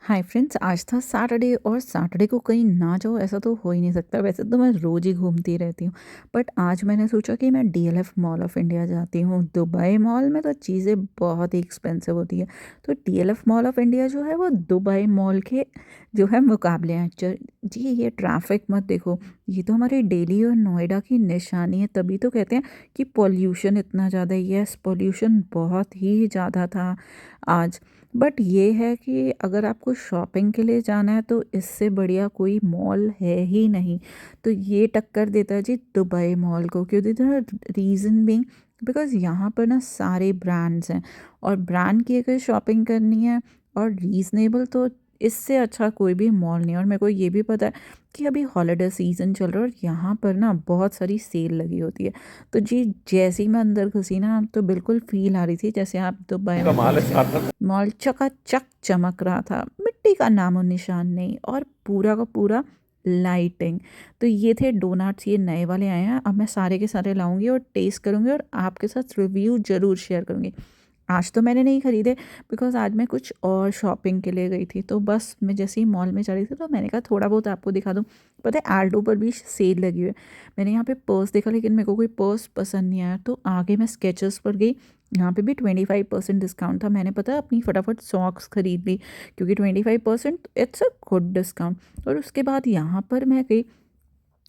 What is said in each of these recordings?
Hi friends, आज था Saturday और सैटरडे को कहीं ना जाओ ऐसा तो हो ही नहीं सकता। वैसे तो मैं रोज़ ही घूमती रहती हूँ, बट आज मैंने सोचा कि मैं डीएलएफ मॉल ऑफ इंडिया जाती हूँ। दुबई मॉल में तो चीज़ें बहुत ही एक्सपेंसिव होती है, तो डीएलएफ मॉल ऑफ इंडिया जो है वो दुबई मॉल के जो है मुकाबले हैं। जी ये ट्रैफिक मत देखो, ये तो हमारी दिल्ली और नोएडा की निशानी है। तभी तो कहते हैं कि पॉल्यूशन इतना ज़्यादा है। यस, पॉल्यूशन बहुत ही ज़्यादा था आज। बट ये है कि अगर आपको शॉपिंग के लिए जाना है तो इससे बढ़िया कोई मॉल है ही नहीं। तो ये टक्कर देता है जी दुबई मॉल को। क्यों देता है? रीज़न बीइंग बिकॉज़ यहाँ पर ना सारे ब्रांड्स हैं, और ब्रांड की अगर शॉपिंग करनी है और रीज़नेबल, तो इससे अच्छा कोई भी मॉल नहीं है। और मेरे को ये भी पता है कि अभी हॉलीडे सीज़न चल रहा है और यहाँ पर ना बहुत सारी सेल लगी होती है। तो जी जैसे ही मैं अंदर घुसी ना, तो बिल्कुल फ़ील आ रही थी जैसे आप दुबई में कमाल है पहुँच गए। सार्थक। मॉल चकाचक चमक रहा था, मिट्टी का नामो निशान नहीं, और पूरा का पूरा लाइटिंग। तो ये थे डोनट्स, ये नए वाले आए हैं। अब मैं सारे के सारे लाऊंगी और टेस्ट करूंगी और आपके साथ रिव्यू ज़रूर शेयर करूंगी। आज तो मैंने नहीं खरीदे, बिकॉज़ आज मैं कुछ और शॉपिंग के लिए गई थी। तो बस मैं जैसे ही मॉल में जा रही थी तो मैंने कहा थोड़ा बहुत आपको दिखा दूँ। पता है आल्टो पर भी सेल लगी हुई है। मैंने यहाँ पे पर्स देखा, लेकिन मेरे को कोई पर्स पसंद नहीं आया, तो आगे मैं स्केचेस पर गई। यहाँ पे भी 25% डिस्काउंट था। मैंने पता है अपनी फटाफट सॉक्स खरीद ली, क्योंकि 25% इट्स अ गुड डिस्काउंट। और उसके बाद यहाँ पर मैं गई,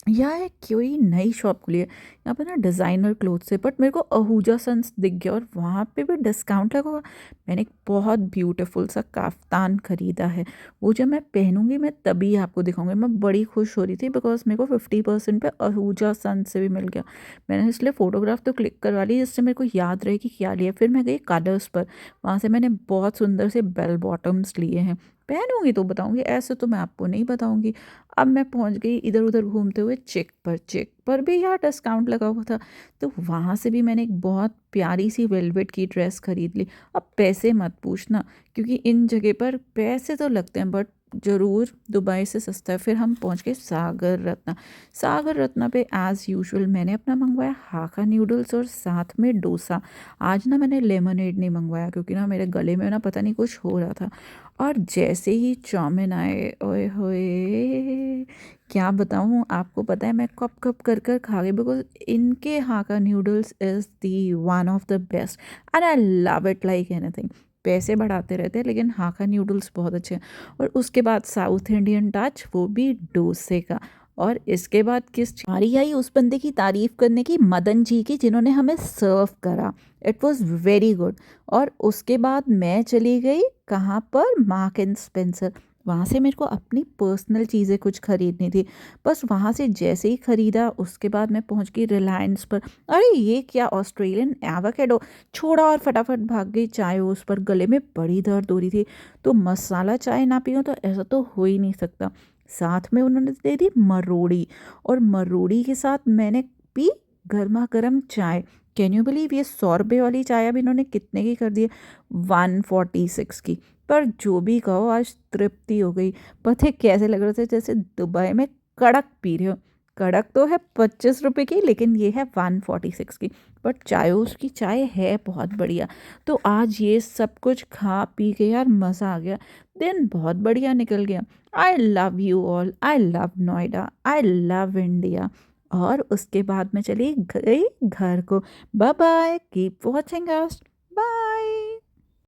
यहाँ एक कोई नई शॉप खुली है यहाँ पे ना, डिज़ाइनर क्लोथ से, बट मेरे को आहूजा सन्स दिख गया और वहाँ पे भी डिस्काउंट लगा हुआ। मैंने एक बहुत ब्यूटीफुल सा काफ्तान खरीदा है। वो जब मैं पहनूंगी मैं तभी आपको दिखाऊंगी। मैं बड़ी खुश हो रही थी बिकॉज मेरे को 50% पे आहूजा सन्स से भी मिल गया। मैंने इसलिए फ़ोटोग्राफ तो क्लिक करवा ली जिससे मेरे को याद रहे कि क्या लिया। फिर मैं गई कलर्स पर, वहाँ से मैंने बहुत सुंदर से बेल बॉटम्स लिए हैं। पहनूंगी तो बताऊंगी, ऐसे तो मैं आपको नहीं बताऊंगी। अब मैं पहुंच गई इधर उधर घूमते हुए चेक पर भी यार डिस्काउंट लगा हुआ था। तो वहाँ से भी मैंने एक बहुत प्यारी सी वेलवेट की ड्रेस खरीद ली। अब पैसे मत पूछना, क्योंकि इन जगह पर पैसे तो लगते हैं, बट ज़रूर दुबई से सस्ता है। फिर हम पहुँच गए सागर रत्ना। सागर रत्ना पे एज़ यूजुअल मैंने अपना मंगवाया हाका नूडल्स और साथ में डोसा। आज ना मैंने लेमनेड नहीं मंगवाया, क्योंकि ना मेरे गले में ना पता नहीं कुछ हो रहा था। और जैसे ही चाउमीन आए, ओए होए, क्या बताऊँ आपको। पता है मैं कप कप कर कर खा गई, बिकॉज इनके हाका noodles is the one of the best and I love it like anything. पैसे बढ़ाते रहते हैं लेकिन हाका नूडल्स बहुत अच्छे हैं। और उसके बाद साउथ इंडियन टच, वो भी डोसे का। और इसके बाद बारी आई उस बंदे की तारीफ करने की, मदन जी की, जिन्होंने हमें सर्व करा। It was very good. और उसके बाद मैं चली गई कहाँ पर, मार्क एंड स्पेंसर। वहाँ से मेरे को अपनी पर्सनल चीज़ें कुछ खरीदनी थी। बस वहाँ से जैसे ही ख़रीदा उसके बाद मैं पहुँच गई रिलायंस पर। अरे ये क्या, ऑस्ट्रेलियन एवोकेडो! छोड़ा और फटाफट भाग गई चाय उस पर। गले में बड़ी दर्द हो रही थी, तो मसाला चाय ना पियो तो ऐसा तो हो ही नहीं सकता। साथ में उन्होंने दे दी मरोड़ी, और मरोड़ी के साथ मैंने पी गर्मा गर्म चाय। कैन यू बिलीव, ये 100 रुपये वाली चाय अब इन्होंने कितने की कर दी है? 146 की। पर जो भी कहो आज तृप्ति हो गई। पता है कैसे लग रहे थे, जैसे दुबई में कड़क पी रहे हो। कड़क तो है 25 रुपये की, लेकिन ये है 146 की। बट चाय उसकी चाय है बहुत बढ़िया। तो आज ये सब कुछ खा पी के यार मज़ा आ गया। दिन बहुत बढ़िया निकल गया। I love you all, I love Noida, I love India. और उसके बाद मैं चली गई घर को। Bye bye, keep watching us, bye.